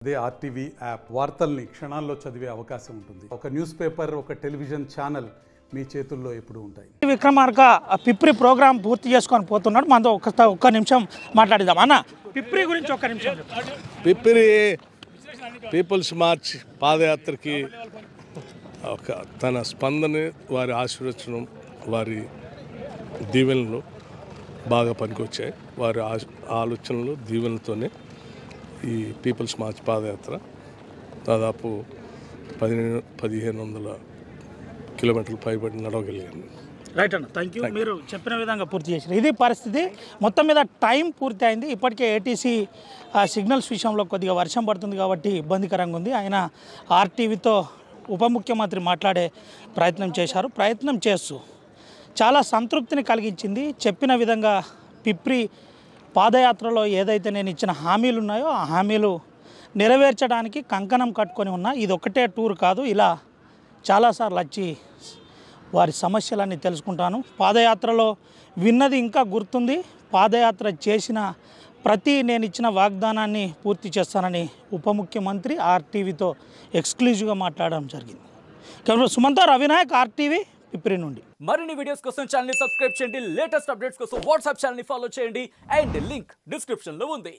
అదే RTV app వార్తల్ని క్షణాల్లో చదివే అవకాశం ఉంటుంది. ఒక న్యూస్ పేపర్, ఒక టెలివిజన్ ఛానల్ మీ చేతుల్లో ఎప్పుడు ఉంటాయి. విక్రమార్క పిప్రి ప్రోగ్రాం పూర్తి చేసుకొని పోతున్నాడు. మనతో ఒక్క నిమిషం మాట్లాడిద్దాం. అన్న, పిప్రి గురించి ఒక్క నిమిషం. పిప్రి పీపుల్స్ మార్చ్ పాదయాత్రకి తన స్పందన, వారి ఆశీర్వచనం, వారి దీవెనలు బాగా పనికొచ్చాయి. వారి ఆలోచనలు, దీవెనలతోనే ఈ పీపుల్స్ మార్చ్ పాదయాత్ర దాదాపు 1500 కిలోమీటర్లు పైబడి నడవగలిగాను. రైట్ అన్న, థ్యాంక్ యూ. మీరు చెప్పిన విధంగా పూర్తి చేశారు. ఇది పరిస్థితి. మొత్తం మీద టైం పూర్తి అయింది. ఇప్పటికే ఏటీసీ సిగ్నల్స్ విషయంలో కొద్దిగా వర్షం పడుతుంది కాబట్టి ఇబ్బందికరంగా ఉంది. ఆయన ఆర్టీవీతో ఉప ముఖ్యమంత్రి మాట్లాడే ప్రయత్నం చేస్తూ చాలా సంతృప్తిని కలిగించింది. చెప్పిన విధంగా పిప్రి పాదయాత్రలో ఏదైతే నేను ఇచ్చిన హామీలు ఉన్నాయో ఆ హామీలు నెరవేర్చడానికి కంకణం కట్టుకొని ఉన్నా. ఇది ఒక్కటే టూర్ కాదు, ఇలా చాలాసార్లు వచ్చి వారి సమస్యలన్నీ తెలుసుకుంటాను. పాదయాత్రలో విన్నది ఇంకా గుర్తుంది. పాదయాత్ర చేసిన నేను ఇచ్చిన వాగ్దానాన్ని పూర్తి చేస్తానని ఉప ముఖ్యమంత్రి ఆర్టీవీతో ఎక్స్క్లూజివ్గా మాట్లాడడం జరిగింది. కేవలం సుమంత రవినాయక్, ఆర్టీవీ, పిప్రి నుండి. మరిన్ని వీడియోస్ కోసం ఛానల్ ని సబ్స్క్రైబ్ చేయండి. లేటెస్ట్ అప్డేట్స్ కోసం వాట్సాప్ ఛానల్ ని ఫాలో చేయండి. అండ్ లింక్ డిస్క్రిప్షన్ లో ఉంది.